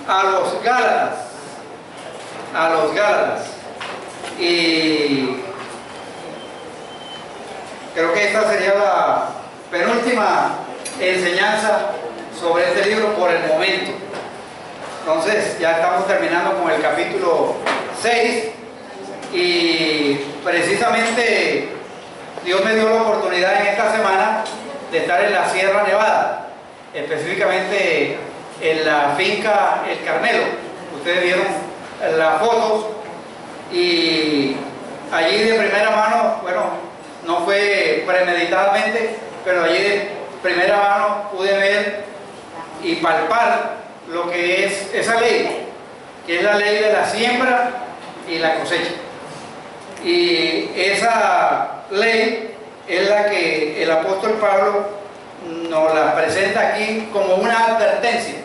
a los Gálatas. A los Gálatas. Y creo que esta sería la penúltima enseñanza sobre este libro por el momento. Entonces ya estamos terminando con el capítulo 6 y precisamente Dios me dio la oportunidad en esta semana de estar en la Sierra Nevada, específicamente en la finca El Carmelo. Ustedes vieron las fotos y allí de primera mano, bueno, no fue premeditadamente, pero allí de primera mano pude ver y palpar lo que es esa ley, que es la ley de la siembra y la cosecha. Y esa ley es la que el apóstol Pablo nos la presenta aquí como una advertencia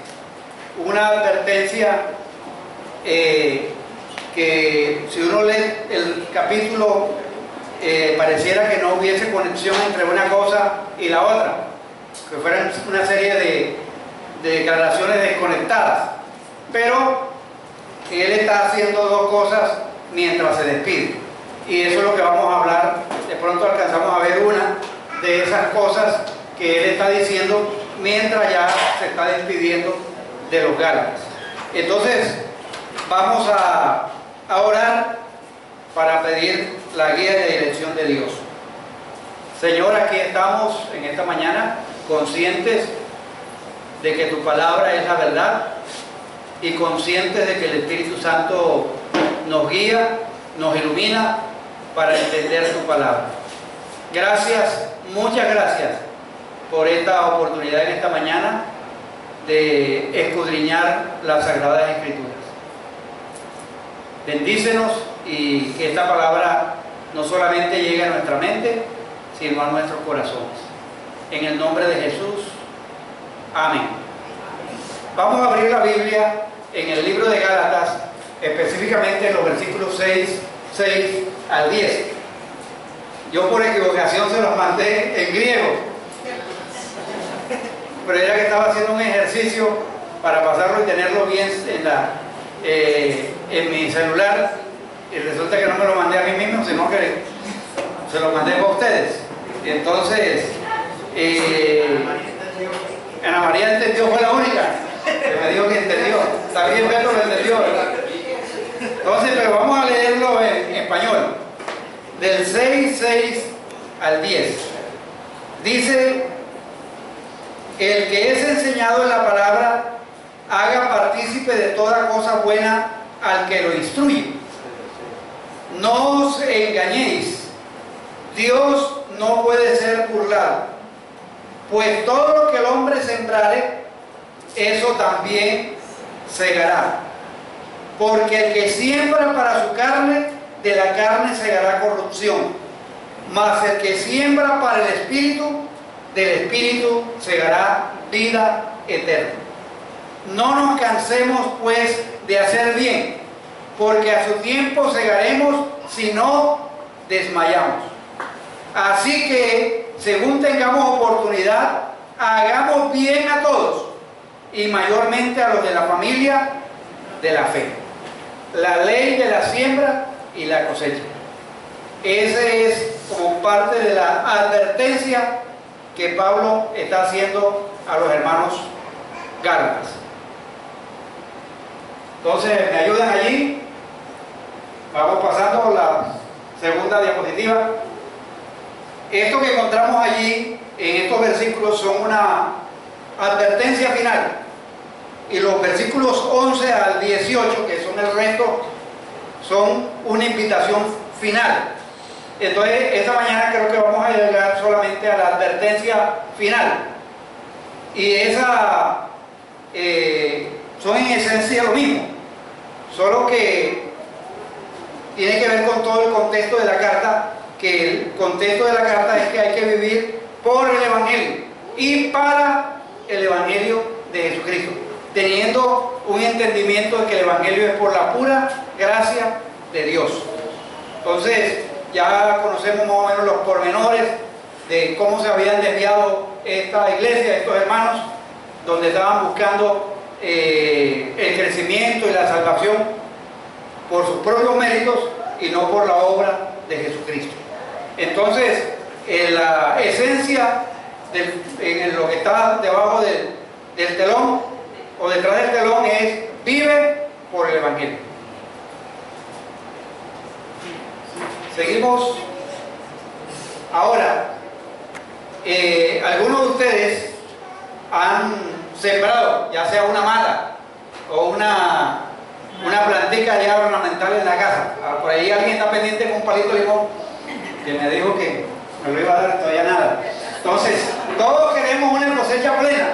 que si uno lee el capítulo pareciera que no hubiese conexión entre una cosa y la otra, que fueran una serie de declaraciones desconectadas, pero él está haciendo dos cosas mientras se despide, y eso es lo que vamos a hablar. De pronto alcanzamos a ver una de esas cosas que él está diciendo mientras ya se está despidiendo de los Gálatas. Entonces vamos a orar para pedir la guía y la dirección de Dios. Señor, aquí estamos en esta mañana conscientes de que tu palabra es la verdad y conscientes de que el Espíritu Santo nos guía, nos ilumina para entender tu palabra. Gracias, muchas gracias por esta oportunidad en esta mañana de escudriñar las Sagradas Escrituras. Bendícenos y que esta palabra no solamente llegue a nuestra mente, sino a nuestros corazones. En el nombre de Jesús, amén. Vamos a abrir la Biblia en el libro de Gálatas, específicamente en los versículos 6 al 10. Yo por equivocación se los mandé en griego, pero era que estaba haciendo un ejercicio para pasarlo y tenerlo bien en mi celular, y resulta que no me lo mandé a mí mismo, sino que se lo mandé a ustedes. Y entonces Ana María entendió, fue la única que me dijo que entendió. Está bien, Beto lo entendió, ¿verdad? Entonces, pero vamos a leerlo en español, del 6 al 10. Dice: el que es enseñado en la palabra, haga partícipe de toda cosa buena al que lo instruye. No os engañéis, Dios no puede ser burlado, pues todo lo que el hombre sembrare, eso también segará. Porque el que siembra para su carne, de la carne segará corrupción, mas el que siembra para el Espíritu, del Espíritu segará vida eterna. No nos cansemos pues de hacer bien, porque a su tiempo segaremos si no desmayamos. Así que, según tengamos oportunidad, hagamos bien a todos, y mayormente a los de la familia de la fe. La ley de la siembra y la cosecha. Ese es como parte de la advertencia que Pablo está haciendo a los hermanos Gálatas. Entonces, ¿me ayudan allí? Vamos pasando a la segunda diapositiva. Esto que encontramos allí en estos versículos son una advertencia final, y los versículos 11 al 18, que son el resto, son una invitación final. Entonces, esta mañana creo que vamos a llegar solamente a la advertencia final, y esa son en esencia lo mismo, solo que tiene que ver con todo el contexto de la carta, que el contexto de la carta es que hay que vivir por el Evangelio y para el Evangelio de Jesucristo, teniendo un entendimiento de que el Evangelio es por la pura gracia de Dios. Entonces, ya conocemos más o menos los pormenores de cómo se habían desviado esta iglesia, estos hermanos, donde estaban buscando el crecimiento y la salvación por sus propios méritos y no por la obra de Jesucristo. Entonces, la esencia en lo que está debajo del telón o detrás del telón es: vive por el Evangelio. Seguimos. Ahora, algunos de ustedes han sembrado, ya sea una mata o una plantica ya ornamental en la casa. Por ahí alguien está pendiente con un palito de limón, que me dijo que me lo iba a dar, todavía nada. Entonces, todos queremos una cosecha plena,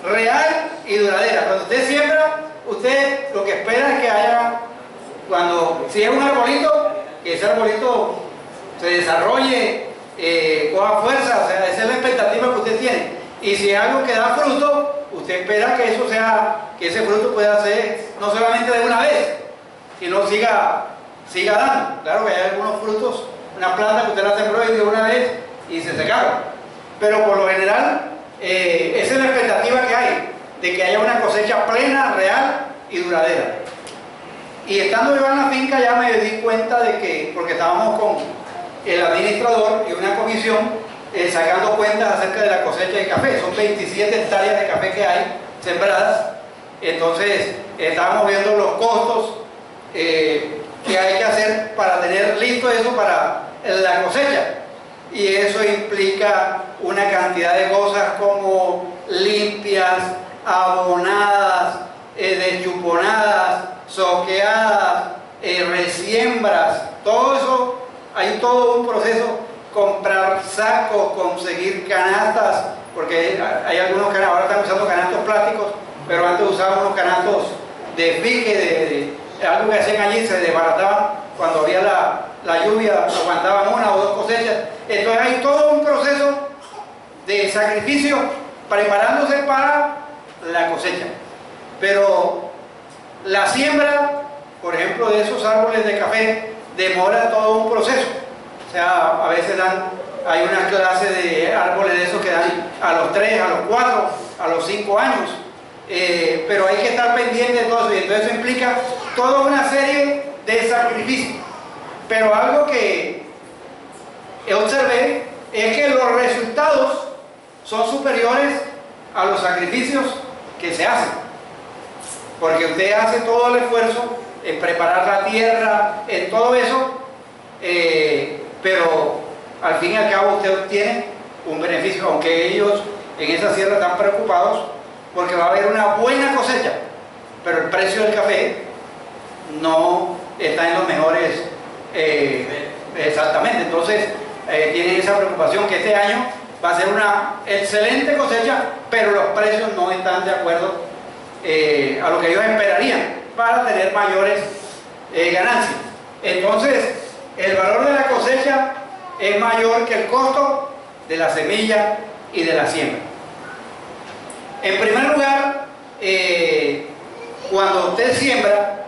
real y duradera. Cuando usted siembra, usted lo que espera es que haya, si es un arbolito, que ese arbolito se desarrolle, coja fuerza, o sea, esa es la expectativa que usted tiene. Y si es algo que da fruto, usted espera que ese fruto pueda ser no solamente de una vez, sino siga dando. Claro que hay algunos frutos, una planta que usted la sembró y de una vez y se secaron. Pero por lo general, esa es la expectativa que hay, de que haya una cosecha plena, real y duradera. Y estando yo en la finca ya me di cuenta de que, porque estábamos con el administrador y una comisión sacando cuentas acerca de la cosecha de café. Son 27 hectáreas de café que hay sembradas. Entonces estábamos viendo los costos que hay que hacer para tener listo eso para la cosecha. Y eso implica una cantidad de cosas como limpias, abonadas, deschuponadas, soqueadas, resiembras. Todo eso, hay todo un proceso. Comprar sacos, conseguir canastas, porque hay algunos canastos, ahora están usando canastos plásticos, pero antes usaban unos canastos de pique, de algo que hacían allí, se desbarataban cuando había la lluvia, aguantaban una o dos cosechas. Entonces hay todo un proceso de sacrificio preparándose para la cosecha. Pero la siembra, por ejemplo, de esos árboles de café, demora todo un proceso. O sea, a veces hay una clase de árboles de esos que dan a los 3, a los 4, a los 5 años. Pero hay que estar pendiente de todo eso, y entonces eso implica toda una serie de sacrificios. Pero algo que observé es que los resultados son superiores a los sacrificios que se hacen. Porque usted hace todo el esfuerzo en preparar la tierra, en todo eso, pero al fin y al cabo usted obtiene un beneficio, aunque ellos en esa sierra están preocupados porque va a haber una buena cosecha, pero el precio del café no está en los mejores, exactamente. Entonces tienen esa preocupación que este año va a ser una excelente cosecha, pero los precios no están de acuerdo a lo que ellos esperarían para tener mayores ganancias. Entonces el valor de la cosecha es mayor que el costo de la semilla y de la siembra. En primer lugar, cuando usted siembra,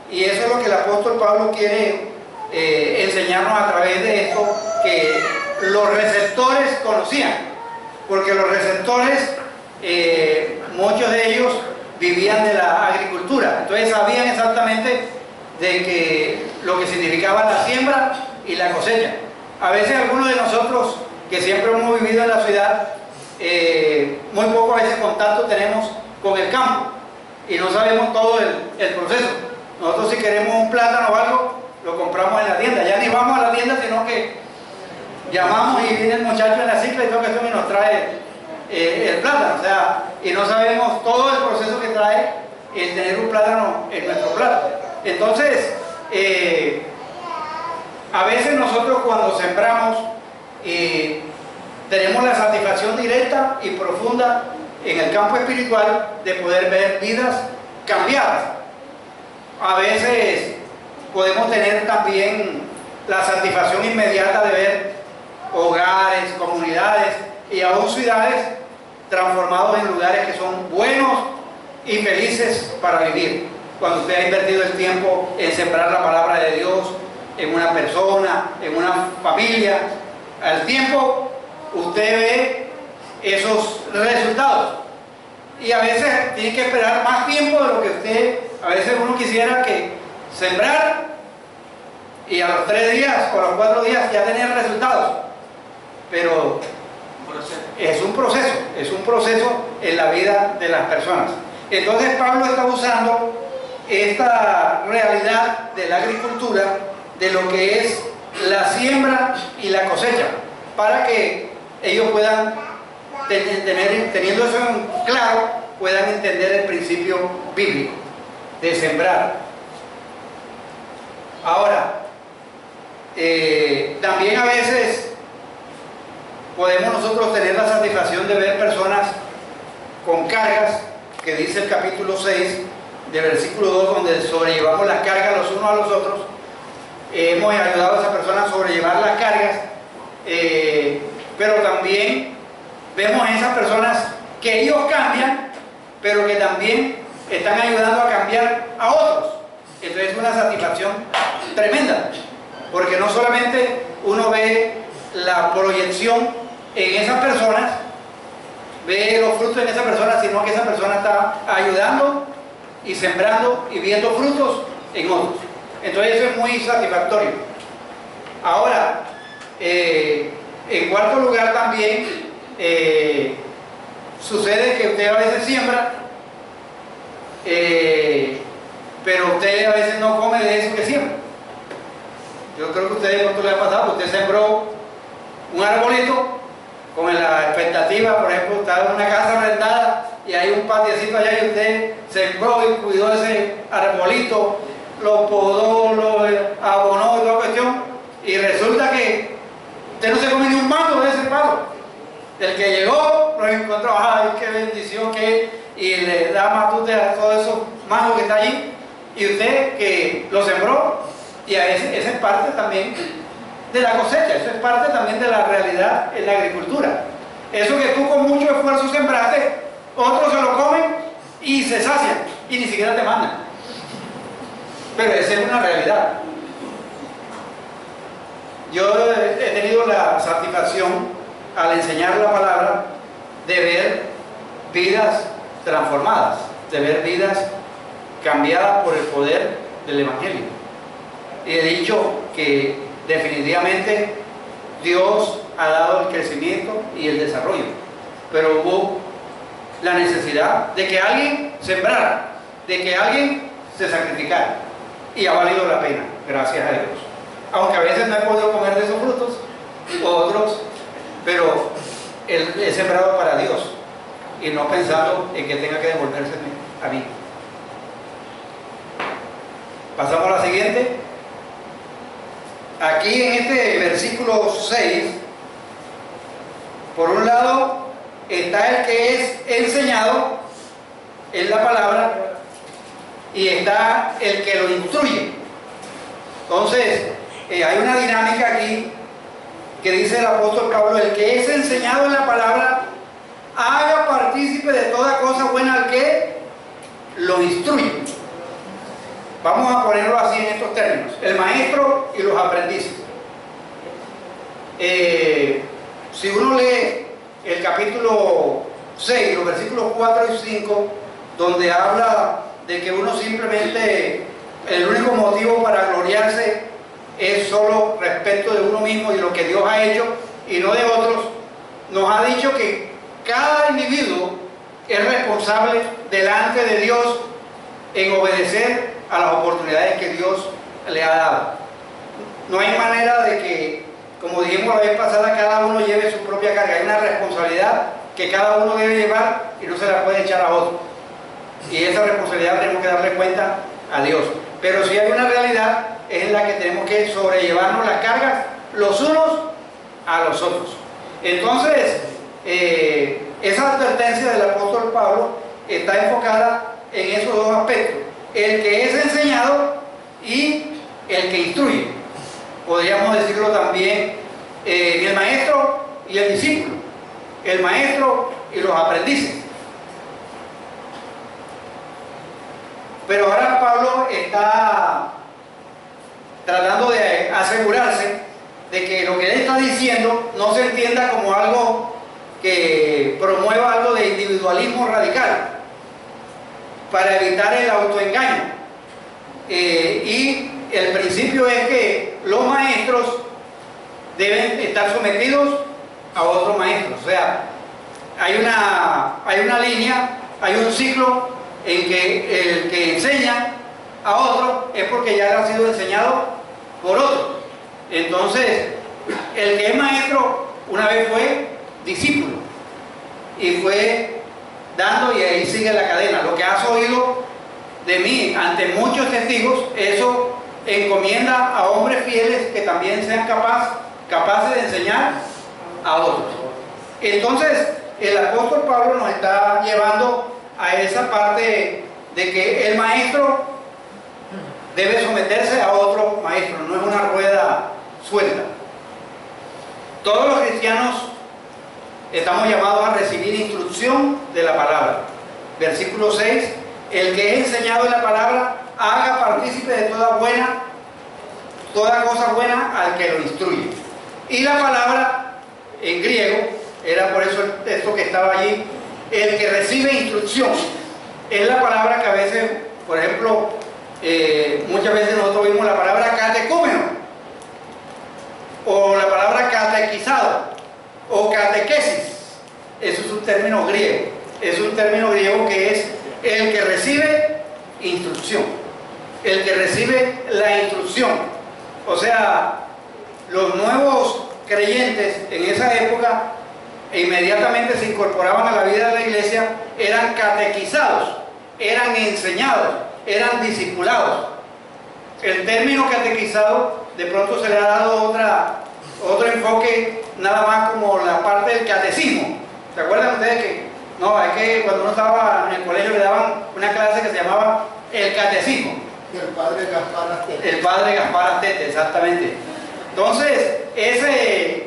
y eso es lo que el apóstol Pablo quiere enseñarnos a través de esto, que los receptores conocían, porque los receptores, muchos de ellos vivían de la agricultura, entonces sabían exactamente de que lo que significaba la siembra y la cosecha. A veces algunos de nosotros que siempre hemos vivido en la ciudad, muy poco a veces contacto tenemos con el campo y no sabemos todo el proceso. Nosotros si queremos un plátano o algo, lo compramos en la tienda, ya ni vamos a la tienda, sino que llamamos y viene el muchacho en la cicla y todo eso y nos trae el plátano, o sea, y no sabemos todo el proceso que trae el tener un plátano en nuestro plato. Entonces, a veces nosotros cuando sembramos tenemos la satisfacción directa y profunda en el campo espiritual de poder ver vidas cambiadas. A veces podemos tener también la satisfacción inmediata de ver hogares, comunidades y aún ciudades transformados en lugares que son buenos y felices para vivir. Cuando usted ha invertido el tiempo en sembrar la palabra de Dios en una persona, en una familia, al tiempo usted ve esos resultados. y a veces tiene que esperar más tiempo de lo que usted, a veces uno quisiera que sembrar y a los 3 días o a los 4 días ya tener resultados, pero es un proceso en la vida de las personas. Entonces Pablo está usando esta realidad de la agricultura, de lo que es la siembra y la cosecha, para que ellos puedan, teniendo eso en claro, puedan entender el principio bíblico de sembrar. Ahora, también a veces podemos nosotros tener la satisfacción de ver personas con cargas, que dice el capítulo 6 del versículo 2, donde sobrellevamos las cargas los unos a los otros. Hemos ayudado a esas personas a sobrellevar las cargas, pero también vemos en esas personas que ellos cambian, pero que también están ayudando a cambiar a otros. Entonces es una satisfacción tremenda, porque no solamente uno ve la proyección en esas personas, ve los frutos en esa persona, sino que esa persona está ayudando y sembrando y viendo frutos en otros. Entonces eso es muy satisfactorio. Ahora, en cuarto lugar también sucede que usted a veces siembra, pero usted a veces no come de eso que siembra. Yo creo que a usted cuánto le ha pasado, usted sembró un arbolito con la expectativa, por ejemplo, está en una casa rentada y hay un patiecito allá y usted sembró y cuidó ese arbolito, lo podó, lo abonó y toda cuestión, y resulta que usted no se come ni un mango de ese palo. El que llegó lo encontró, ay, qué bendición que, y le da matute a todo eso mango que está allí, y usted que lo sembró, y a esa es parte también de la cosecha, eso es parte también de la realidad en la agricultura. Eso que tú con mucho esfuerzo sembraste, otros se lo comen y se sacian y ni siquiera te mandan. Pero esa es una realidad. Yo he tenido la satisfacción al enseñar la palabra de ver vidas transformadas, de ver vidas cambiadas por el poder del Evangelio. Y he dicho que definitivamente Dios ha dado el crecimiento y el desarrollo, pero hubo la necesidad de que alguien sembrara, de que alguien se sacrificara, y ha valido la pena, gracias a Dios. Aunque a veces no he podido comer de esos frutos, otros, pero he sembrado para Dios y no pensando en que tenga que devolverse a mí. Pasamos a la siguiente. Aquí en este versículo 6, por un lado está el que es enseñado en la palabra y está el que lo instruye. Entonces, hay una dinámica aquí que dice el apóstol Pablo: el que es enseñado en la palabra, haga partícipe de toda cosa buena al que lo instruye. Vamos a ponerlo así en estos términos: el maestro y los aprendices. Si uno lee el capítulo 6, los versículos 4 y 5, donde habla de que uno simplemente, el único motivo para gloriarse es solo respecto de uno mismo y lo que Dios ha hecho y no de otros, nos ha dicho que cada individuo es responsable delante de Dios en obedecer a las oportunidades que Dios le ha dado. No hay manera de que, como dijimos la vez pasada, cada uno lleve su propia carga. Hay una responsabilidad que cada uno debe llevar y no se la puede echar a otro. Y esa responsabilidad tenemos que darle cuenta a Dios. Pero si hay una realidad, es en la que tenemos que sobrellevarnos las cargas los unos a los otros. Entonces, esa advertencia del apóstol Pablo está enfocada en esos dos aspectos: el que es enseñado y el que instruye. Podríamos decirlo también el maestro y el discípulo, el maestro y los aprendices. Pero ahora Pablo está tratando de asegurarse de que lo que él está diciendo no se entienda como algo que promueva algo de individualismo radical para evitar el autoengaño. Y el principio es que los maestros deben estar sometidos a otros maestros. O sea, hay una línea, hay un ciclo en que el que enseña a otro es porque ya ha sido enseñado por otro. Entonces, el que es maestro una vez fue discípulo y fue dando, y ahí sigue la cadena. Lo que has oído de mí ante muchos testigos, eso encomienda a hombres fieles que también sean capaces de enseñar a otros. Entonces, el apóstol Pablo nos está llevando a esa parte de que el maestro debe someterse a otro maestro, no es una rueda suelta. Todos los cristianos estamos llamados a recibir instrucción de la palabra. Versículo 6, el que es enseñado en la palabra, haga partícipe de toda cosa buena al que lo instruye. Y la palabra en griego, era por eso el texto que estaba allí, el que recibe instrucción, es la palabra que a veces, por ejemplo, muchas veces nosotros vimos la palabra catecúmeno, o la palabra catequizado, o catequesis. Eso es un término griego. Es un término griego que es el que recibe instrucción, el que recibe la instrucción. O sea, los nuevos creyentes en esa época inmediatamente se incorporaban a la vida de la iglesia, eran catequizados, eran enseñados, eran discipulados. El término catequizado de pronto se le ha dado otro enfoque, nada más como la parte del catecismo. ¿Se acuerdan ustedes que cuando uno estaba en el colegio le daban una clase que se llamaba el catecismo? El padre Gaspar Astete. El padre Gaspar Astete, exactamente. Entonces, ese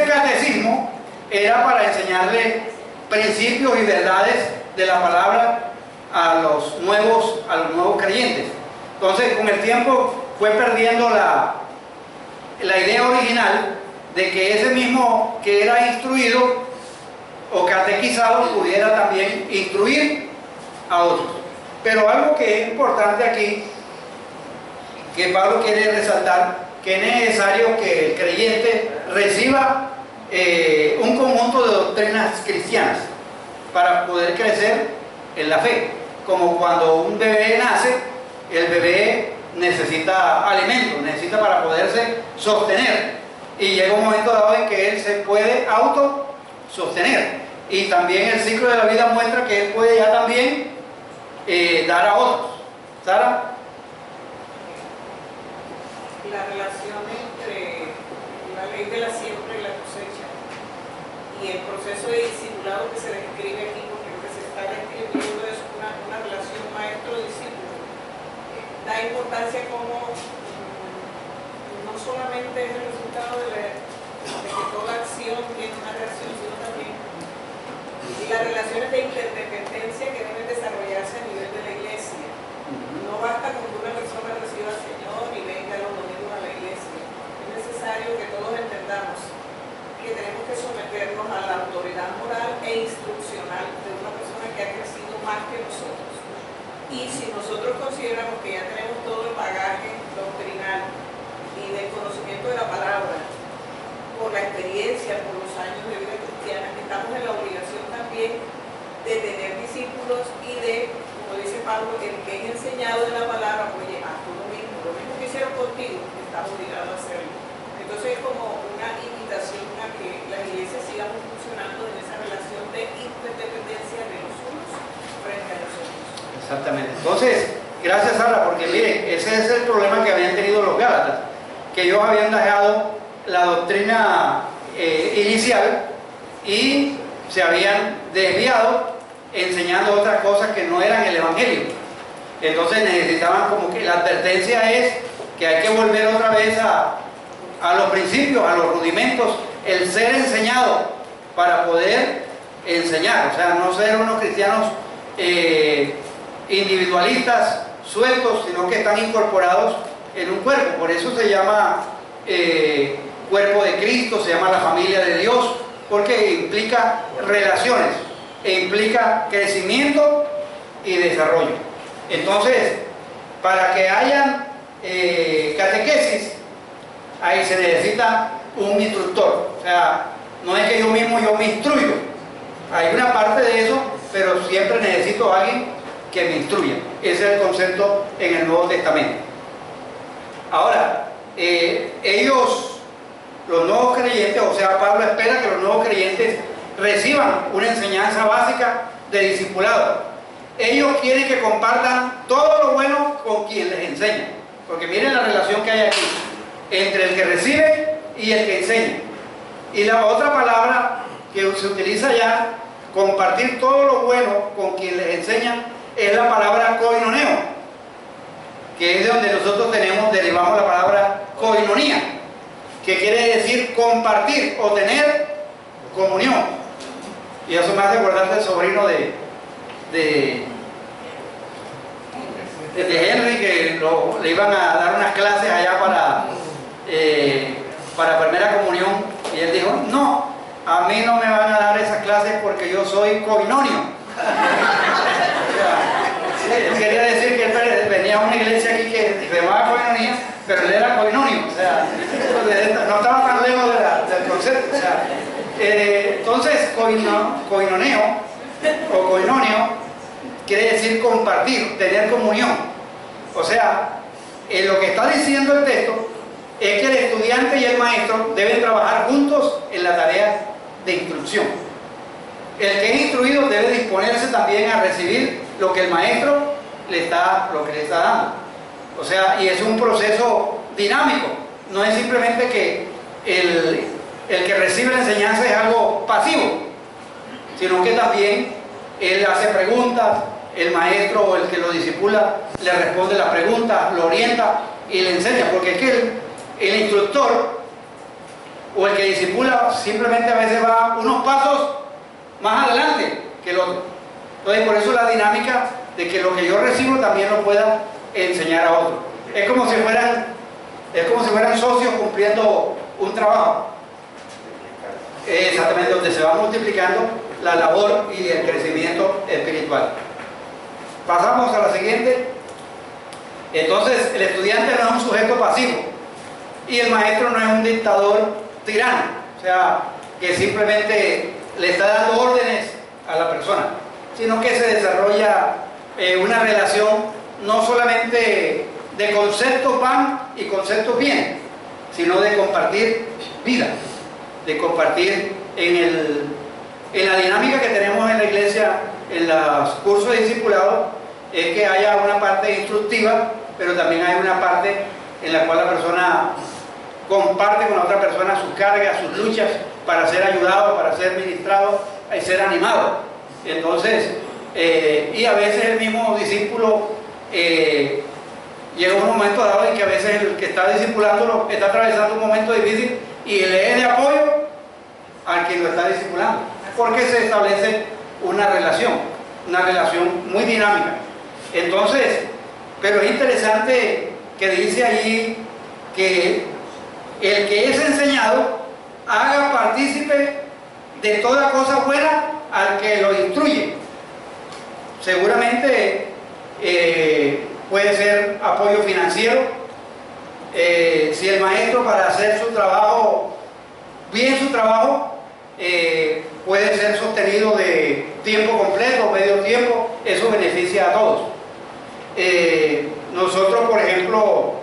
catecismo era para enseñarle principios y verdades de la palabra a los nuevos creyentes. Entonces, con el tiempo fue perdiendo la idea original de que ese mismo que era instruido o catequizado pudiera también instruir a otros. Pero algo que es importante aquí, que Pablo quiere resaltar, que es necesario que el creyente reciba un conjunto de doctrinas cristianas para poder crecer en la fe. Como cuando un bebé nace, el bebé necesita alimento, necesita para poderse sostener, y llega un momento dado en que él se puede autosostener, y también el ciclo de la vida muestra que él puede ya también dar a otros. ¿Sara? La relación entre la ley de la siembra y la cosecha y el proceso de discipulado que se describe aquí, porque lo que se está describiendo es una relación maestro-discípulo. Da importancia como no solamente es el resultado de que toda acción tiene una reacción, sino también las relaciones de interdependencia que deben desarrollarse a nivel de la iglesia. No basta con que una persona reciba al Señor y venga los domingos a la iglesia. Es necesario que todos entendamos que tenemos que someternos a la autoridad moral e instruccional de una persona que ha crecido más que nosotros. Y si nosotros consideramos que ya tenemos todo el bagaje doctrinal y del conocimiento de la palabra, por la experiencia, por los años de vida cristiana, estamos en la obligación también de tener discípulos y de, como dice Pablo, el que es enseñado en la palabra, oye, haz tú lo mismo que hicieron contigo, estás obligado a hacerlo. Entonces es como una invitación a que las iglesias sigan funcionando en esa relación de interdependencia de los unos frente a los otros. Exactamente. Entonces, gracias Sara, porque miren, ese es el problema que habían tenido los Gálatas, que ellos habían dejado la doctrina inicial y se habían desviado enseñando otras cosas que no eran el evangelio. Entonces necesitaban, como que la advertencia es que hay que volver otra vez a los principios, a los rudimentos, el ser enseñado para poder enseñar. O sea, no ser unos cristianos individualistas, sueltos, sino que están incorporados en un cuerpo. Por eso se llama cuerpo de Cristo, se llama la familia de Dios, porque implica relaciones, e implica crecimiento y desarrollo. Entonces, para que haya catequesis, ahí se necesita un instructor. O sea, no es que yo mismo me instruyo, hay una parte de eso, pero siempre necesito a alguien que me instruya. Ese es el concepto en el Nuevo Testamento. Ahora, ellos, los nuevos creyentes, o sea, Pablo espera que los nuevos creyentes reciban una enseñanza básica de discipulado. Ellos quieren que compartan todo lo bueno con quien les enseña, porque miren la relación que hay aquí entre el que recibe y el que enseña. Y la otra palabra que se utiliza ya, compartir todo lo bueno con quien les enseña, es la palabra koinoneo, que es de donde nosotros derivamos la palabra koinonía, que quiere decir compartir o tener comunión. Y eso me hace acordar del sobrino de Henry, que le iban a dar unas clases allá para primera comunión, y él dijo: no, a mí no me van a dar esas clases porque yo soy coinonio. Él quería decir que él venía a una iglesia aquí que se llamaba coinonía, pero él era coinonio, o sea, no estaba tan lejos del concepto. O sea, entonces, koinoneo o koinonio quiere decir compartir, tener comunión. O sea, lo que está diciendo el texto es que el estudiante y el maestro deben trabajar juntos en la tarea de instrucción. El que es instruido debe disponerse también a recibir lo que el maestro le está dando. O sea, y es un proceso dinámico. No es simplemente que el que recibe la enseñanza es algo pasivo, sino que también él hace preguntas, el maestro o el que lo discipula le responde las preguntas, lo orienta y le enseña, porque es que el instructor o el que discipula simplemente a veces va unos pasos más adelante que el otro. Entonces, por eso la dinámica de que lo que yo recibo también lo pueda enseñar a otro. Es como si fueran socios cumpliendo un trabajo. Exactamente, donde se va multiplicando la labor y el crecimiento espiritual. Pasamos a la siguiente. Entonces, el estudiante no es un sujeto pasivo y el maestro no es un dictador tirano, o sea, que simplemente le está dando órdenes a la persona, sino que se desarrolla una relación no solamente de conceptos van y conceptos vienen, sino de compartir vida, de compartir en la dinámica que tenemos en la iglesia, en los cursos de discipulado, es que haya una parte instructiva, pero también hay una parte en la cual la persona comparte con la otra persona sus cargas, sus luchas, para ser ayudado, para ser ministrado y ser animado. Entonces, y a veces el mismo discípulo llega un momento dado en que a veces el que está discipulándolo está atravesando un momento difícil y le es de apoyo al que lo está discipulando, porque se establece una relación muy dinámica. Entonces, pero es interesante que dice allí que el que es enseñado haga partícipe de toda cosa buena al que lo instruye. Seguramente puede ser apoyo financiero. Si el maestro, para hacer su trabajo, bien su trabajo, puede ser sostenido de tiempo completo, medio tiempo, eso beneficia a todos. Nosotros, por ejemplo,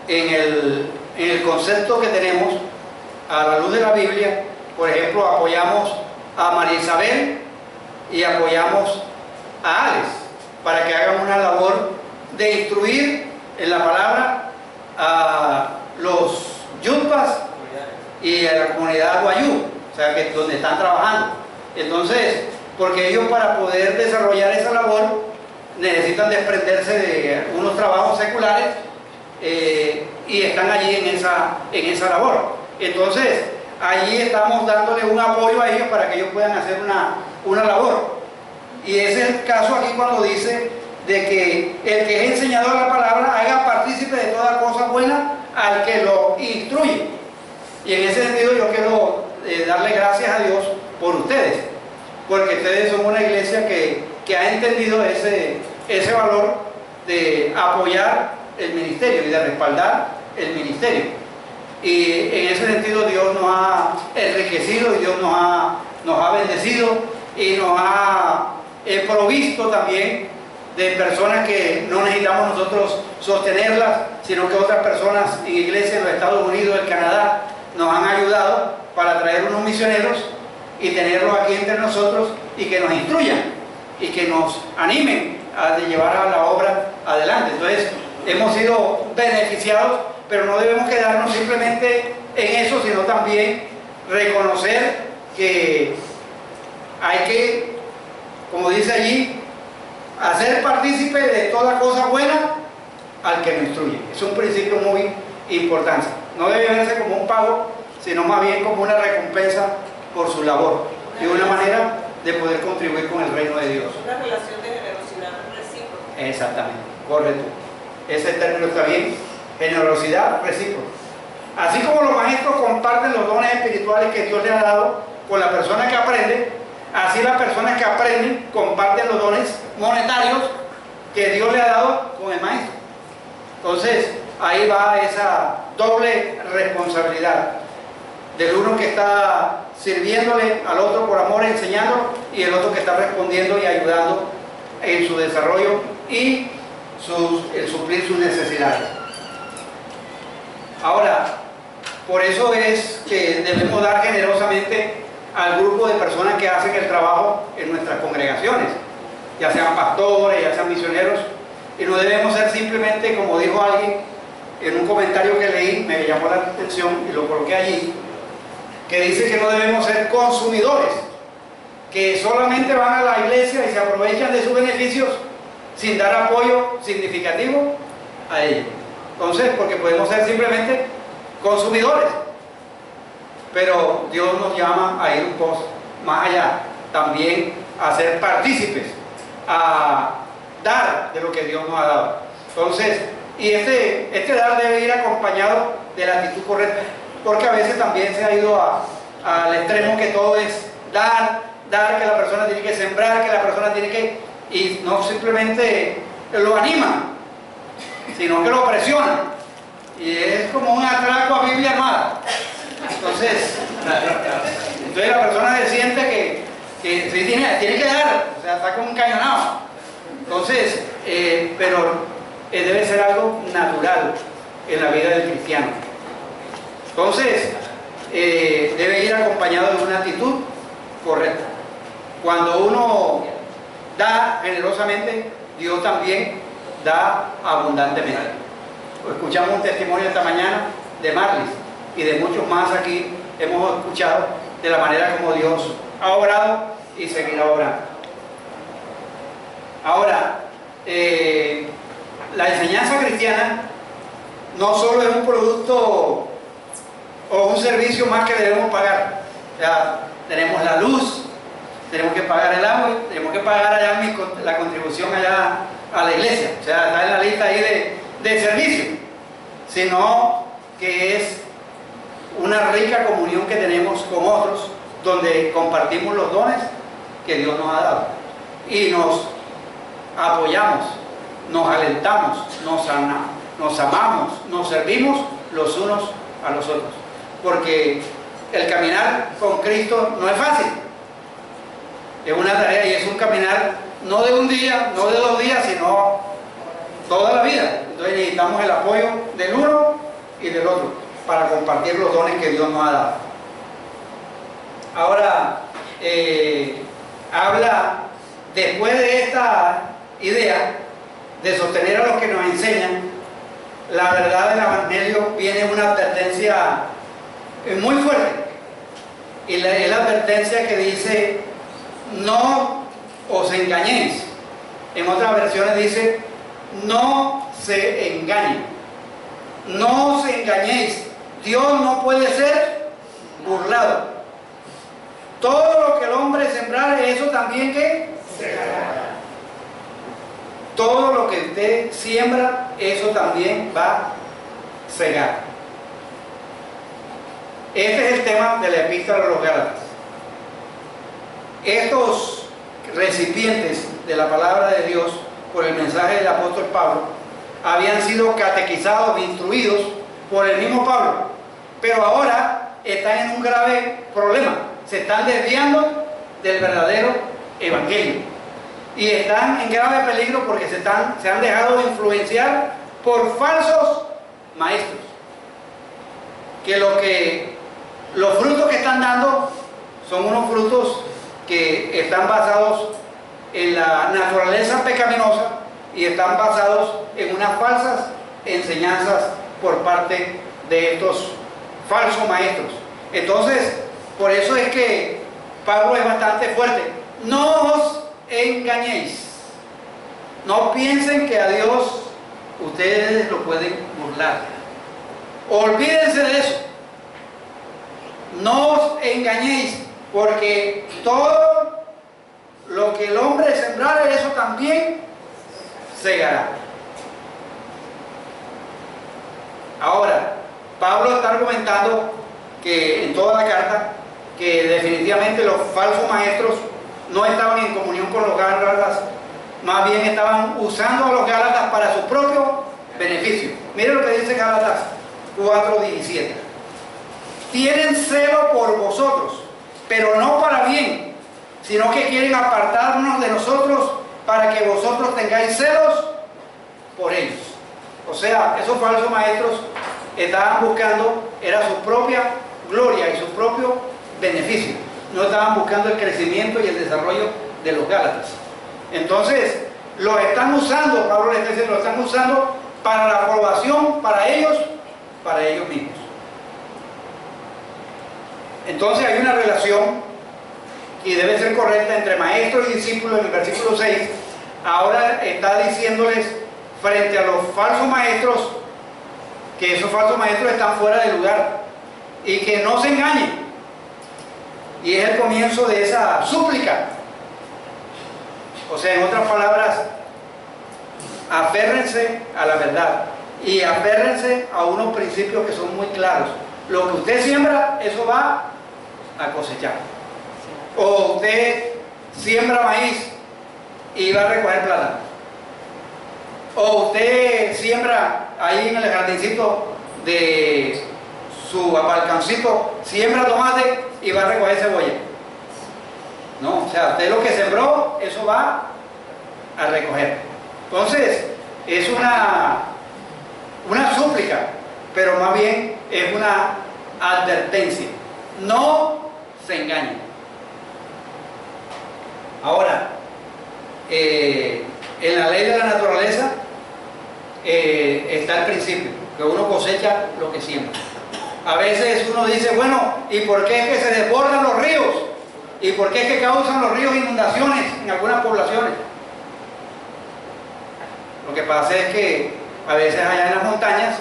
en el concepto que tenemos, a la luz de la Biblia, por ejemplo, apoyamos a María Isabel y apoyamos a Alex para que hagan una labor de instruir en la palabra a los yutpas y a la comunidad guayú, o sea, que donde están trabajando. Entonces, porque ellos, para poder desarrollar esa labor, necesitan desprenderse de unos trabajos seculares y están allí en esa labor. Entonces, allí estamos dándole un apoyo a ellos para que ellos puedan hacer una labor. Y ese es el caso aquí cuando dice de que el que es enseñador de la palabra haga partícipe de toda cosa buena al que lo instruye. Y en ese sentido yo quiero darle gracias a Dios por ustedes, porque ustedes son una iglesia que ha entendido ese valor de apoyar el ministerio y de respaldar el ministerio. Y en ese sentido Dios nos ha enriquecido y Dios nos ha bendecido y nos ha provisto también de personas que no necesitamos nosotros sostenerlas, sino que otras personas en iglesias en los Estados Unidos, en Canadá, nos han ayudado para traer unos misioneros y tenerlos aquí entre nosotros y que nos instruyan y que nos animen a llevar a la obra adelante. Entonces, hemos sido beneficiados, pero no debemos quedarnos simplemente en eso, sino también reconocer que hay que, como dice allí, hacer partícipe de toda cosa buena al que nos instruye. Es un principio muy importante. No debe verse como un pago, sino más bien como una recompensa por su labor y una manera de poder contribuir con el reino de Dios. Una relación de generosidad recíproca. Exactamente, correcto. Ese término está bien. Generosidad recíproca. Así como los maestros comparten los dones espirituales que Dios les ha dado con la persona que aprende, así las personas que aprenden comparten los dones monetarios que Dios le ha dado con el maestro. Entonces, ahí va esa doble responsabilidad del uno que está sirviéndole al otro por amor, enseñándolo, y el otro que está respondiendo y ayudando en su desarrollo y el suplir sus necesidades. Ahora, por eso es que debemos dar generosamente al grupo de personas que hacen el trabajo en nuestras congregaciones, ya sean pastores, ya sean misioneros, y no debemos ser simplemente, como dijo alguien en un comentario que leí, me llamó la atención y lo coloqué allí, que dice que no debemos ser consumidores, que solamente van a la iglesia y se aprovechan de sus beneficios sin dar apoyo significativo a ellos. Entonces, porque podemos ser simplemente consumidores, pero Dios nos llama a ir un poco más allá, también a ser partícipes, a dar de lo que Dios nos ha dado. Entonces, y este dar debe ir acompañado de la actitud correcta, porque a veces también se ha ido al extremo que todo es dar, que la persona tiene que sembrar, que la persona tiene que, y no simplemente lo anima, sino que lo presiona, y es como un atraco a Biblia armada. Entonces la persona se siente que sí tiene que dar, o sea, está como un cañonado. Entonces, pero debe ser algo natural en la vida del cristiano. Entonces, debe ir acompañado de una actitud correcta. Cuando uno da generosamente, Dios también da abundantemente. Escuchamos un testimonio esta mañana de Marlis y de muchos más aquí hemos escuchado de la manera como Dios ha obrado y seguirá obrando. Ahora, la enseñanza cristiana no solo es un producto o un servicio más que debemos pagar. O sea, tenemos la luz, tenemos que pagar el agua, tenemos que pagar allá la contribución allá a la iglesia. O sea, está en la lista ahí de servicio, sino que es una rica comunión que tenemos con otros, donde compartimos los dones que Dios nos ha dado y nos apoyamos, nos alentamos, nos amamos, nos servimos los unos a los otros, porque el caminar con Cristo no es fácil, es una tarea y es un caminar no de un día, no de 2 días, sino toda la vida. Entonces necesitamos el apoyo del uno y del otro para compartir los dones que Dios nos ha dado. Ahora, habla, después de esta idea de sostener a los que nos enseñan la verdad del Evangelio, viene una advertencia muy fuerte, y es la advertencia que dice: no os engañéis. En otras versiones dice: no se engañen, no os engañéis, Dios no puede ser burlado. Todo lo que el hombre sembrare, eso también que segará. Todo lo que usted siembra, eso también va a segar. Este es el tema de la epístola a los Gálatas. Estos recipientes de la palabra de Dios por el mensaje del apóstol Pablo habían sido catequizados, instruidos por el mismo Pablo, pero ahora están en un grave problema. Se están desviando del verdadero evangelio y están en grave peligro porque se han dejado de influenciar por falsos maestros, que los frutos que están dando son unos frutos que están basados en la naturaleza pecaminosa y están basados en unas falsas enseñanzas por parte de estos falsos maestros. Entonces, por eso es que Pablo es bastante fuerte. No os engañéis. No piensen que a Dios ustedes lo pueden burlar. Olvídense de eso. No os engañéis, porque todo lo que el hombre sembrare, eso también segará. Ahora, Pablo está argumentando que en toda la carta que definitivamente los falsos maestros no estaban en comunión con los gálatas, más bien estaban usando a los gálatas para su propio beneficio. Miren lo que dice Gálatas 4:17. Tienen celo por vosotros, pero no para bien, sino que quieren apartarnos de nosotros para que vosotros tengáis celos por ellos. O sea, esos falsos maestros estaban buscando, era su propia gloria y su propio beneficio. No estaban buscando el crecimiento y el desarrollo de los gálatas. Entonces, lo están usando, Pablo les dice, lo están usando para la aprobación, para ellos mismos. Entonces hay una relación y debe ser correcta entre maestro y discípulo. En el versículo 6, ahora está diciéndoles frente a los falsos maestros que esos falsos maestros están fuera de lugar y que no se engañen. Y es el comienzo de esa súplica. O sea, en otras palabras, aférrense a la verdad y aférrense a unos principios que son muy claros. Lo que usted siembra, eso va a cosechar. O usted siembra maíz y va a recoger plátano. O usted siembra ahí en el jardincito de su balconcito, siembra tomate y va a recoger cebolla. No, o sea, usted lo que sembró, eso va a recoger. Entonces, es una súplica, pero más bien es una advertencia. No se engañen. Ahora, en la ley de la naturaleza está el principio, que uno cosecha lo que siembra. A veces uno dice, bueno, ¿y por qué es que se desbordan los ríos? ¿Y por qué es que causan los ríos inundaciones en algunas poblaciones? Lo que pasa es que a veces allá en las montañas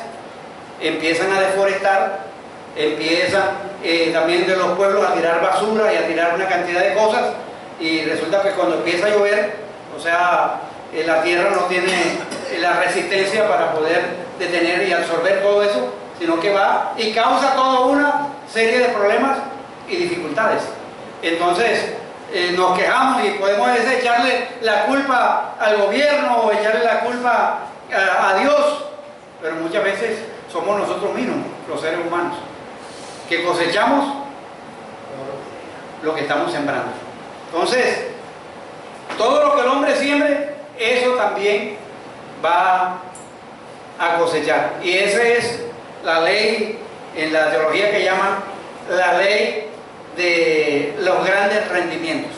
empiezan a deforestar, empiezan también de los pueblos a tirar basura y a tirar una cantidad de cosas, y resulta que cuando empieza a llover, o sea, la tierra no tiene la resistencia para poder detener y absorber todo eso, sino que va y causa toda una serie de problemas y dificultades. Entonces, nos quejamos y podemos echarle la culpa al gobierno o echarle la culpa a Dios, pero muchas veces somos nosotros mismos, los seres humanos, que cosechamos lo que estamos sembrando. Entonces, todo lo que el hombre siembre, eso también va a cosechar. Y esa es la ley en la teología que llaman la ley de los grandes rendimientos.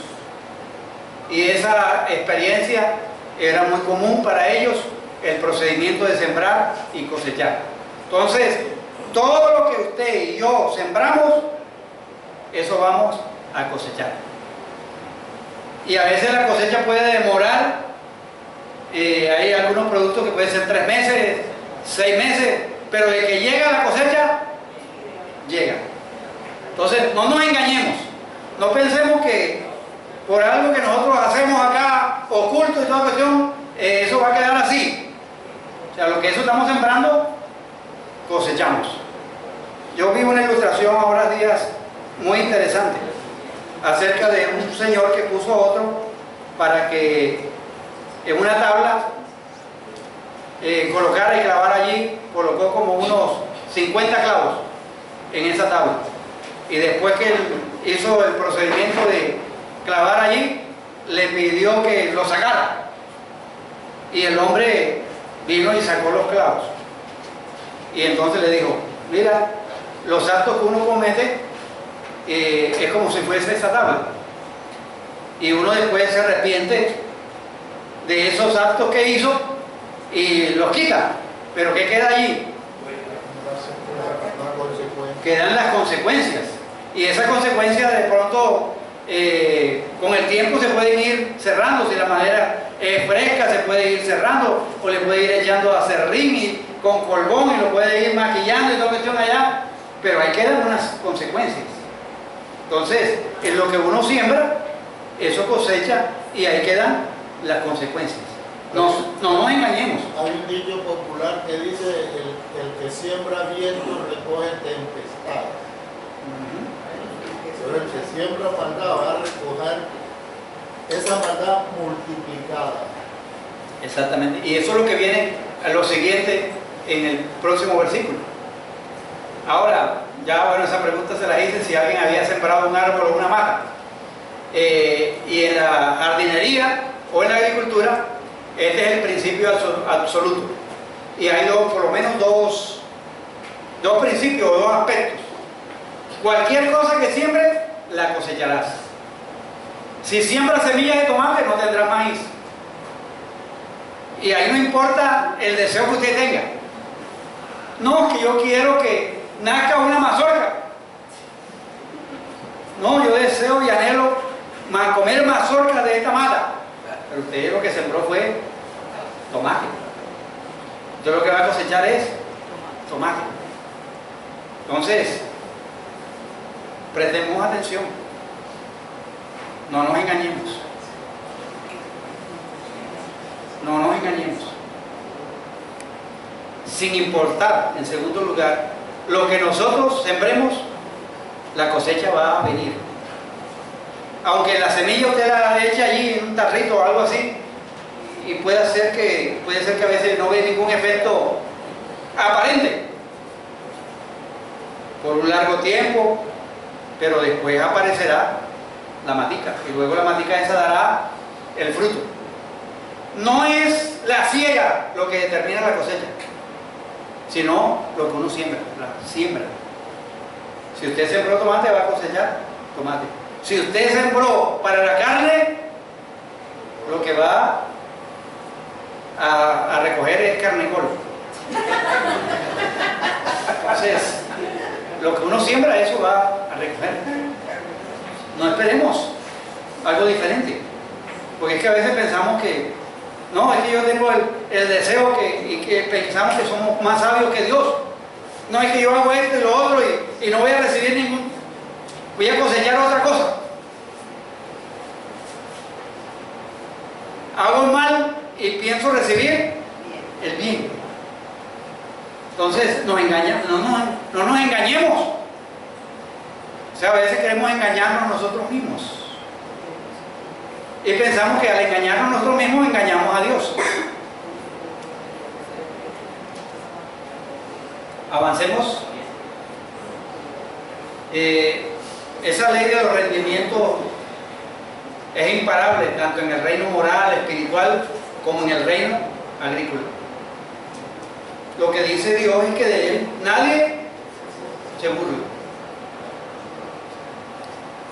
Y esa experiencia era muy común para ellos, el procedimiento de sembrar y cosechar. Entonces, todo lo que usted y yo sembramos, eso vamos a cosechar. Y a veces la cosecha puede demorar, hay algunos productos que pueden ser 3 meses, 6 meses, pero de que llega la cosecha, llega. Entonces, no nos engañemos, no pensemos que por algo que nosotros hacemos acá, oculto y toda cuestión, eso va a quedar así. O sea, lo que eso estamos sembrando, cosechamos. Yo vi una ilustración ahora días muy interesante acerca de un señor que puso a otro para que en una tabla colocara y clavara allí, colocó como unos 50 clavos en esa tabla. Y después que él hizo el procedimiento de clavar allí, le pidió que lo sacara. Y el hombre vino y sacó los clavos. Y entonces le dijo, mira, los actos que uno comete es como si fuese esa tabla. Y uno después se arrepiente de esos actos que hizo y los quita. Pero ¿qué queda allí? Quedan las consecuencias. Y esas consecuencias de pronto con el tiempo se pueden ir cerrando. Si la madera es fresca se puede ir cerrando, o le puede ir echando acerrín y con colbón y lo puede ir maquillando y toda cuestión allá, pero ahí quedan unas consecuencias. Entonces, en lo que uno siembra, eso cosecha y ahí quedan las consecuencias. No nos engañemos. Hay un dicho popular que dice, el que siembra viento recoge tempestad. Pero el que siembra maldad va a recoger esa maldad multiplicada. Exactamente. Y eso es lo que viene a lo siguiente en el próximo versículo. Ahora, ya bueno, esa pregunta se la hice si alguien había sembrado un árbol o una mata. Y en la jardinería o en la agricultura, este es el principio absoluto. Y hay por lo menos dos principios, dos aspectos. Cualquier cosa que siembres, la cosecharás. Si siembras semillas de tomate, no tendrás maíz. Y ahí no importa el deseo que usted tenga. No, que yo quiero que nazca una mazorca. No, yo deseo y anhelo comer mazorca de esta mata. Pero usted lo que sembró fue tomate. Entonces lo que va a cosechar es tomate. Entonces, prestemos atención. No nos engañemos. No nos engañemos. Sin importar, en segundo lugar, lo que nosotros sembremos, la cosecha va a venir. Aunque la semilla usted la eche allí en un tarrito o algo así, y puede ser que a veces no ve ningún efecto aparente por un largo tiempo, pero después aparecerá la matica, y luego la matica esa dará el fruto. No es la siega lo que determina la cosecha, sino lo que uno siembra, la siembra. Si usted sembró tomate, va a cosechar tomate. Si usted sembró para la carne, lo que va a recoger es carnecol. Entonces, lo que uno siembra, eso va a recoger. No esperemos algo diferente, porque es que a veces pensamos que no, es que yo tengo el deseo y que pensamos que somos más sabios que Dios. No, es que yo hago esto y lo otro y no voy a recibir ningún, voy a cosechar otra cosa. Hago el mal y pienso recibir el bien. Entonces nos engañan, no nos engañemos. O sea, a veces queremos engañarnos nosotros mismos. Y pensamos que al engañarnos nosotros mismos engañamos a Dios. Avancemos. Esa ley de los rendimientos es imparable, tanto en el reino moral, espiritual, como en el reino agrícola. Lo que dice Dios es que de Él nadie se burla.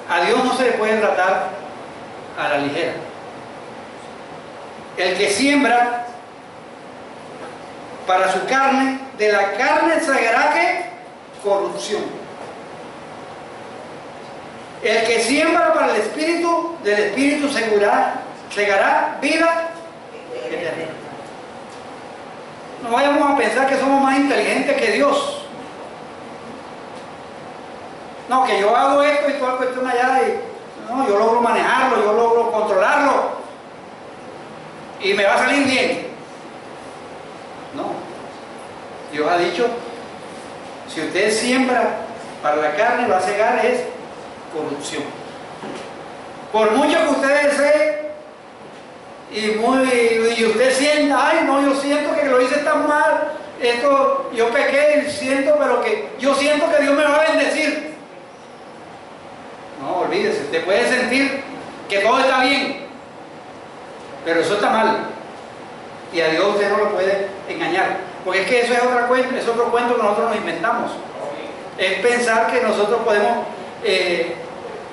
A Dios no se le puede tratar a la ligera. El que siembra para su carne, de la carne sacará ¿qué? Corrupción. El que siembra para el espíritu, del espíritu segará vida eterna. No vayamos a pensar que somos más inteligentes que Dios. No, que yo hago esto y toda cuestión allá y no, yo logro manejarlo, yo logro controlarlo y me va a salir bien. No. Dios ha dicho, Si usted siembra para la carne, va a cegar es corrupción. Por mucho que usted desee y usted sienta, ay no, yo siento que lo hice tan mal, esto, yo pequé, siento, pero que yo siento que Dios me va a bendecir. No, olvídese, usted puede sentir que todo está bien, pero eso está mal. Y a Dios usted no lo puede engañar. Porque es que eso es otra cuenta, es otro cuento que nosotros nos inventamos. Es pensar que nosotros podemos,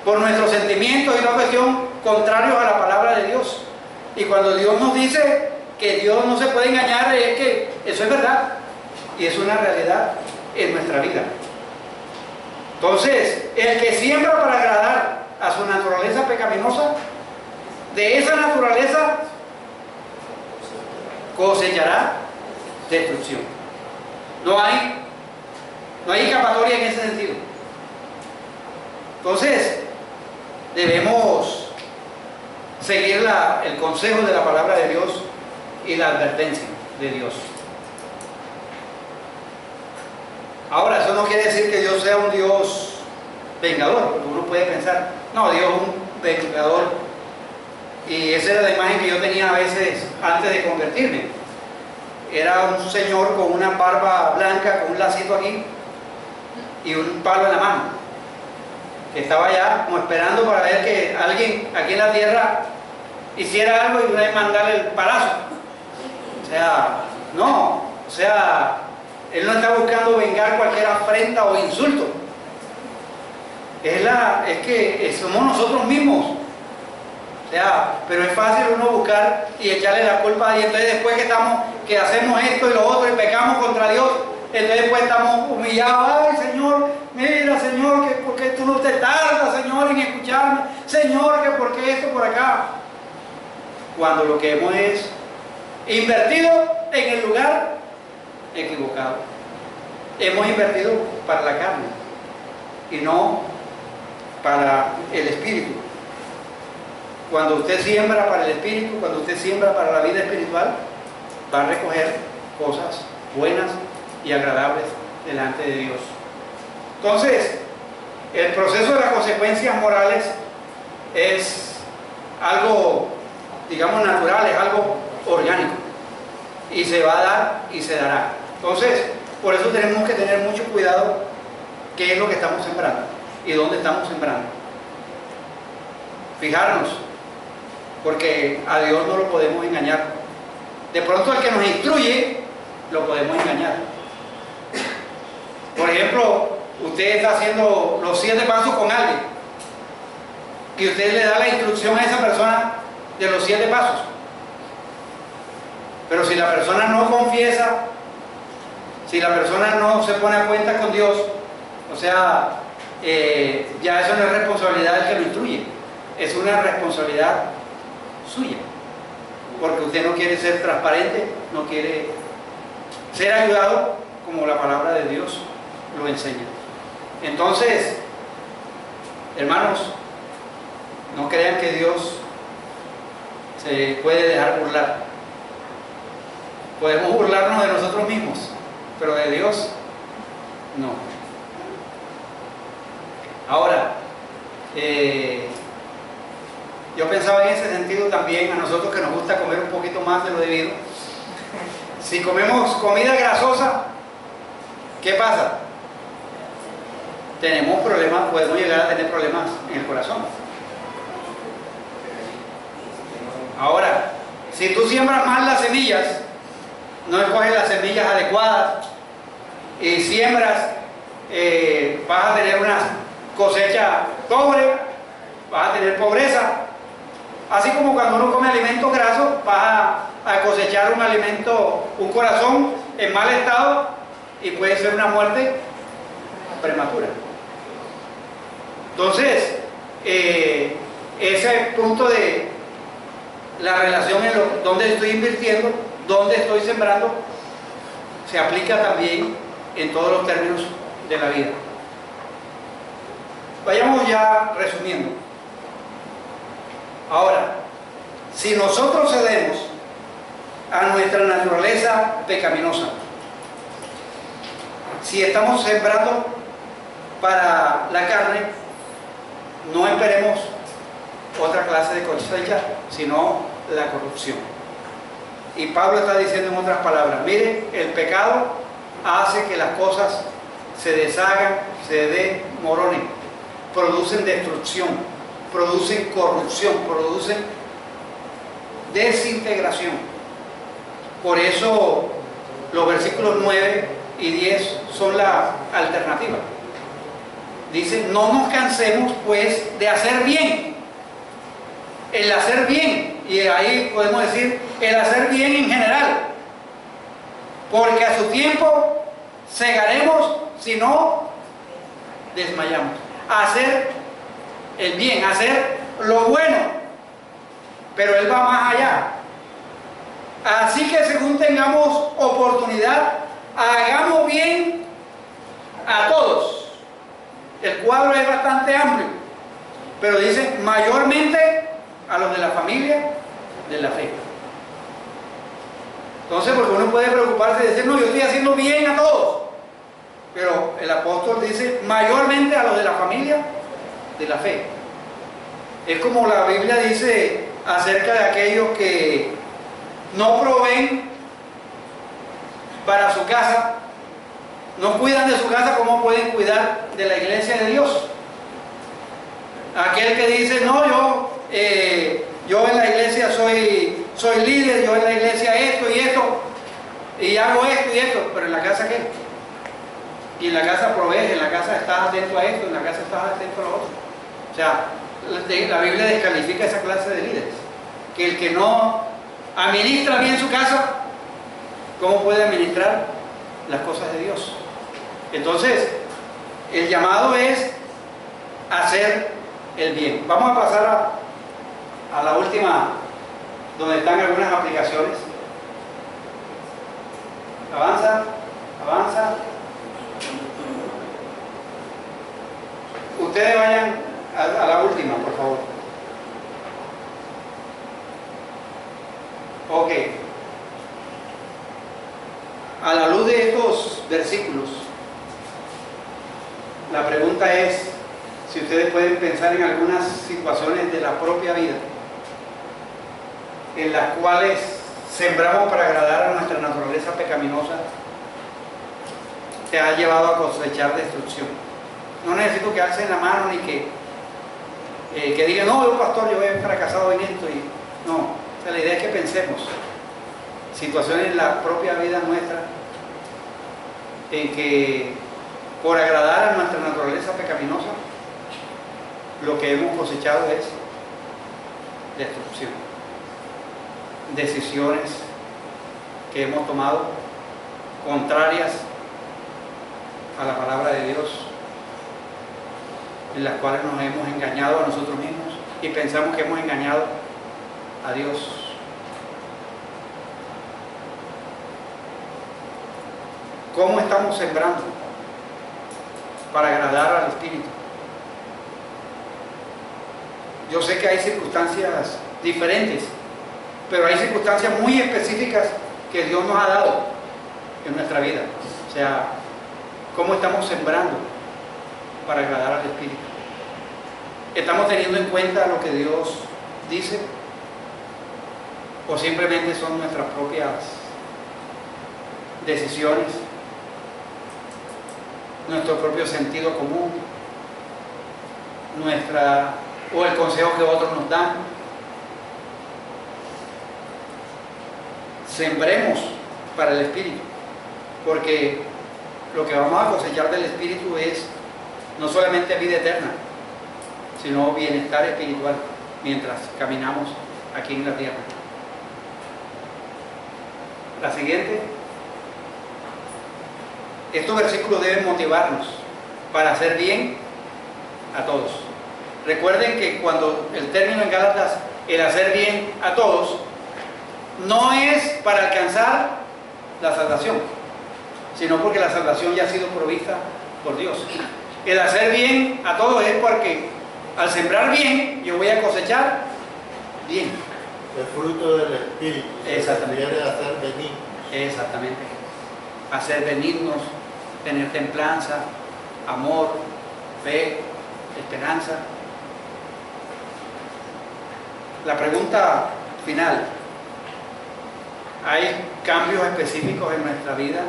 por nuestros sentimientos y una cuestión, contrarios a la palabra de Dios. Y cuando Dios nos dice que Dios no se puede engañar, es que eso es verdad. Y es una realidad en nuestra vida. Entonces, el que siembra para agradar a su naturaleza pecaminosa, de esa naturaleza cosechará destrucción. No hay escapatoria en ese sentido. Entonces, debemos seguir el consejo de la palabra de Dios y la advertencia de Dios. Ahora, eso no quiere decir que Dios sea un Dios vengador, porque uno puede pensar, no, Dios es un vengador. Y esa era la imagen que yo tenía a veces antes de convertirme. Era un señor con una barba blanca, con un lacito aquí y un palo en la mano, que estaba allá como esperando para ver que alguien aquí en la tierra hiciera algo y una vez mandarle el palazo. Él no está buscando vengar cualquier afrenta o insulto. Es que somos nosotros mismos. Pero es fácil uno buscar y echarle la culpa, y entonces después que hacemos esto y lo otro y pecamos contra Dios, entonces después estamos humillados. Ay Señor, mira Señor, que ¿por qué tú no te tardas, Señor, en escucharme? Señor, que ¿por qué esto por acá? Cuando lo que hemos es invertido en el lugar equivocado. Hemos invertido para la carne y no para el espíritu. Cuando usted siembra para el espíritu, cuando usted siembra para la vida espiritual, va a recoger cosas buenas y agradables delante de Dios. Entonces, el proceso de las consecuencias morales es algo, digamos, natural, es algo orgánico, y se va a dar y se dará. Entonces, por eso tenemos que tener mucho cuidado qué es lo que estamos sembrando y dónde estamos sembrando. Fijarnos, porque a Dios no lo podemos engañar. De pronto al que nos instruye lo podemos engañar. Por ejemplo, usted está haciendo los 7 pasos con alguien y usted le da la instrucción a esa persona de los 7 pasos, pero si la persona no confiesa, si la persona no se pone a cuenta con Dios, ya eso no es responsabilidad del que lo instruye, es una responsabilidad suya, porque usted no quiere ser transparente, no quiere ser ayudado como la palabra de Dios lo enseña. Entonces, hermanos, no crean que Dios se puede dejar burlar. Podemos burlarnos de nosotros mismos, pero de Dios no. Ahora, yo pensaba en ese sentido también, a nosotros que nos gusta comer un poquito más de lo debido. Si comemos comida grasosa, ¿qué pasa? Tenemos problemas, podemos llegar a tener problemas en el corazón. Ahora, si tú siembras mal las semillas, no escoges las semillas adecuadas y siembras, vas a tener una cosecha pobre, vas a tener pobreza. Así como cuando uno come alimentos grasos, vas a cosechar un alimento, un corazón en mal estado, y puede ser una muerte prematura. Entonces, ese punto de la relación en dónde estoy invirtiendo, dónde estoy sembrando, se aplica también en todos los términos de la vida. Vayamos ya resumiendo. Ahora, si nosotros cedemos a nuestra naturaleza pecaminosa, Si estamos sembrando para la carne, no esperemos otra clase de cosecha, sino la corrupción. Y Pablo está diciendo en otras palabras, mire, el pecado hace que las cosas se deshagan, se desmoronen, producen destrucción, producen corrupción, producen desintegración. Por eso los versículos 9 y 10 son la alternativa. Dice, no nos cansemos pues de hacer bien. El hacer bien, y ahí podemos decir el hacer bien en general, porque a su tiempo segaremos si no desmayamos. Hacer el bien, hacer lo bueno, pero Él va más allá. Así que según tengamos oportunidad, hagamos bien a todos. El cuadro es bastante amplio, pero dice mayormente a los de la familia de la fe. Entonces, porque uno puede preocuparse y decir, no, yo estoy haciendo bien a todos, pero el apóstol dice mayormente a los de la familia de la fe. Es como la Biblia dice acerca de aquellos que no proveen para su casa, no cuidan de su casa, ¿cómo pueden cuidar de la iglesia de Dios? Aquel que dice, no, yo en la iglesia soy líder, yo en la iglesia esto y esto, y hago esto y esto, pero en la casa ¿qué? Y en la casa provees, en la casa estás atento a esto, en la casa estás atento a lo otro. O sea, la Biblia descalifica esa clase de líderes. Que el que no administra bien su casa, ¿cómo puede administrar las cosas de Dios? Entonces, el llamado es hacer el bien. Vamos a pasar a la última, donde están algunas aplicaciones. Avanza, avanza. Ustedes vayan a la última, por favor. Ok. A la luz de estos versículos, la pregunta es si ustedes pueden pensar en algunas situaciones de la propia vida en las cuales sembramos para agradar a nuestra naturaleza pecaminosa, te ha llevado a cosechar destrucción. No necesito que alcen la mano ni que digan, no, yo pastor, yo he fracasado en esto. No, o sea, la idea es que pensemos situaciones en la propia vida nuestra en que por agradar a nuestra naturaleza pecaminosa lo que hemos cosechado es destrucción. Decisiones que hemos tomado contrarias a la palabra de Dios, en las cuales nos hemos engañado a nosotros mismos y pensamos que hemos engañado a Dios. ¿Cómo estamos sembrando para agradar al Espíritu? Yo sé que hay circunstancias diferentes, pero hay circunstancias muy específicas que Dios nos ha dado en nuestra vida. O sea, ¿cómo estamos sembrando para agradar al Espíritu? ¿Estamos teniendo en cuenta lo que Dios dice? ¿O simplemente son nuestras propias decisiones, nuestro propio sentido común, o el consejo que otros nos dan? Sembremos para el Espíritu, porque lo que vamos a cosechar del Espíritu es no solamente vida eterna, sino bienestar espiritual mientras caminamos aquí en la tierra. La siguiente. Estos versículos deben motivarnos para hacer bien a todos. Recuerden que cuando el término en Gálatas, el hacer bien a todos, no es para alcanzar la salvación, sino porque la salvación ya ha sido provista por Dios. El hacer bien a todos es porque al sembrar bien, yo voy a cosechar bien. El fruto del Espíritu. Exactamente. Se refiere a hacer benignos. Exactamente. Hacer benignos, tener templanza, amor, fe, esperanza. La pregunta final: ¿hay cambios específicos en nuestra vida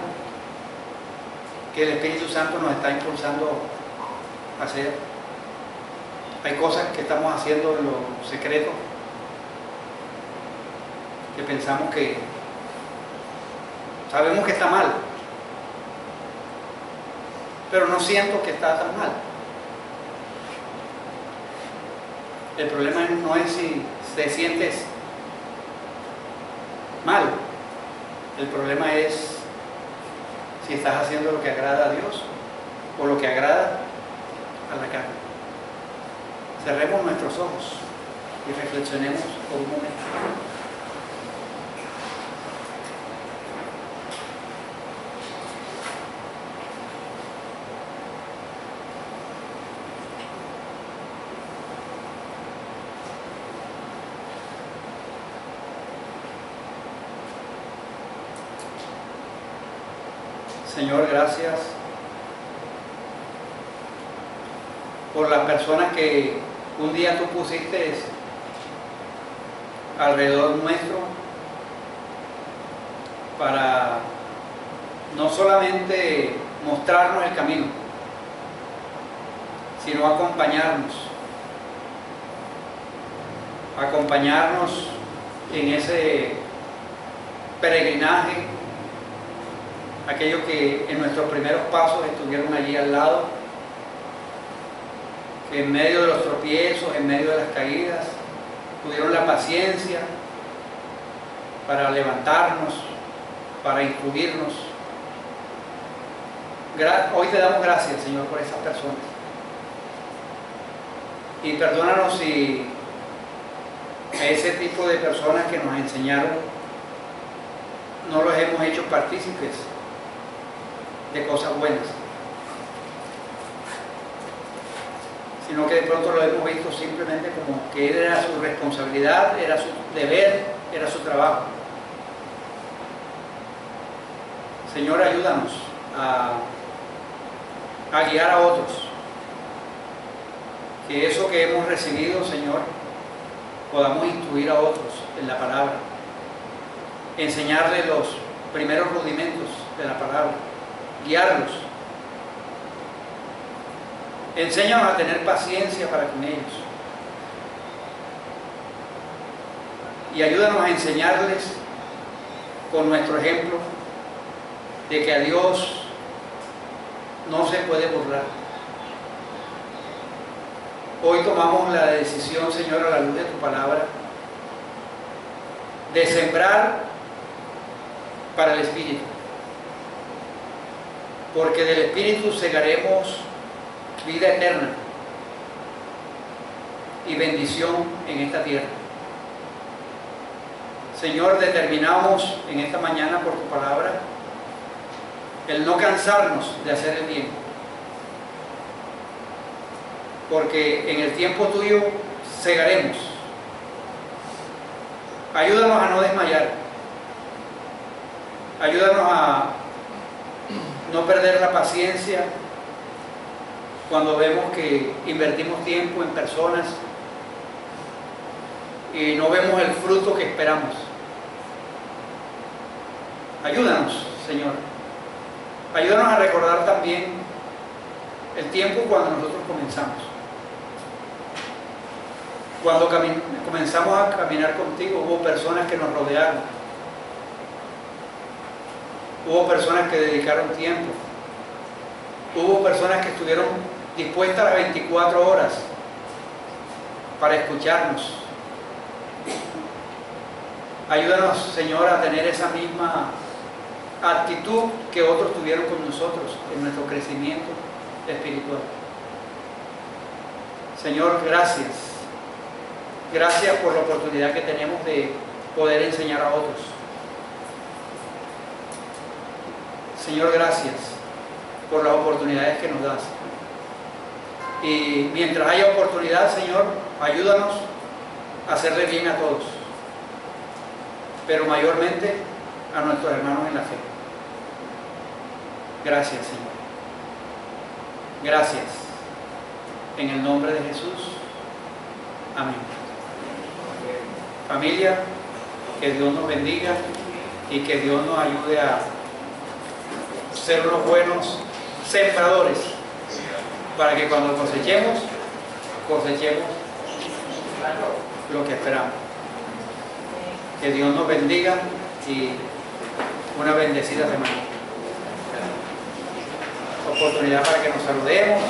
que el Espíritu Santo nos está impulsando a hacer? ¿Hay cosas que estamos haciendo en lo secreto que pensamos que sabemos que está mal, pero no siento que está tan mal? El problema no es si te sientes mal, el problema es si estás haciendo lo que agrada a Dios o lo que agrada a la carne. Cerremos nuestros ojos y reflexionemos por un momento. Señor, gracias por las personas que un día tú pusiste alrededor nuestro para no solamente mostrarnos el camino, sino acompañarnos en ese peregrinaje, aquellos que en nuestros primeros pasos estuvieron allí al lado, que en medio de los tropiezos, en medio de las caídas, tuvieron la paciencia para levantarnos, para instruirnos. Hoy te damos gracias, Señor, por esas personas. Y perdónanos si a ese tipo de personas que nos enseñaron no los hemos hecho partícipes de cosas buenas, sino que de pronto lo hemos visto simplemente como que era su responsabilidad, era su deber, era su trabajo. Señor, ayúdanos a guiar a otros, que eso que hemos recibido, Señor, podamos instruir a otros en la palabra, enseñarles los primeros rudimentos de la palabra, guiarlos. Enséñanos a tener paciencia para con ellos y ayúdanos a enseñarles con nuestro ejemplo de que a Dios no se puede burlar. Hoy tomamos la decisión, Señor, a la luz de tu palabra, de sembrar para el Espíritu, porque del Espíritu segaremos vida eterna y bendición en esta tierra. Señor, determinamos en esta mañana por tu palabra el no cansarnos de hacer el bien, porque en el tiempo tuyo segaremos. Ayúdanos a no desmayar, ayúdanos a no perder la paciencia cuando vemos que invertimos tiempo en personas y no vemos el fruto que esperamos. Ayúdanos, Señor. Ayúdanos a recordar también el tiempo cuando nosotros comenzamos. Cuando comenzamos a caminar contigo, hubo personas que nos rodearon. Hubo personas que dedicaron tiempo. Hubo personas que estuvieron dispuestas las 24 horas para escucharnos. Ayúdanos, Señor, a tener esa misma actitud que otros tuvieron con nosotros en nuestro crecimiento espiritual. Señor, gracias. Gracias por la oportunidad que tenemos de poder enseñar a otros. Señor, gracias por las oportunidades que nos das. Y mientras haya oportunidad, Señor, ayúdanos a hacerle bien a todos, pero mayormente a nuestros hermanos en la fe. Gracias, Señor. Gracias. En el nombre de Jesús. Amén. Familia, que Dios nos bendiga y que Dios nos ayude a ser unos buenos sembradores para que cuando cosechemos lo que esperamos. Que Dios nos bendiga y una bendecida semana. Oportunidad para que nos saludemos.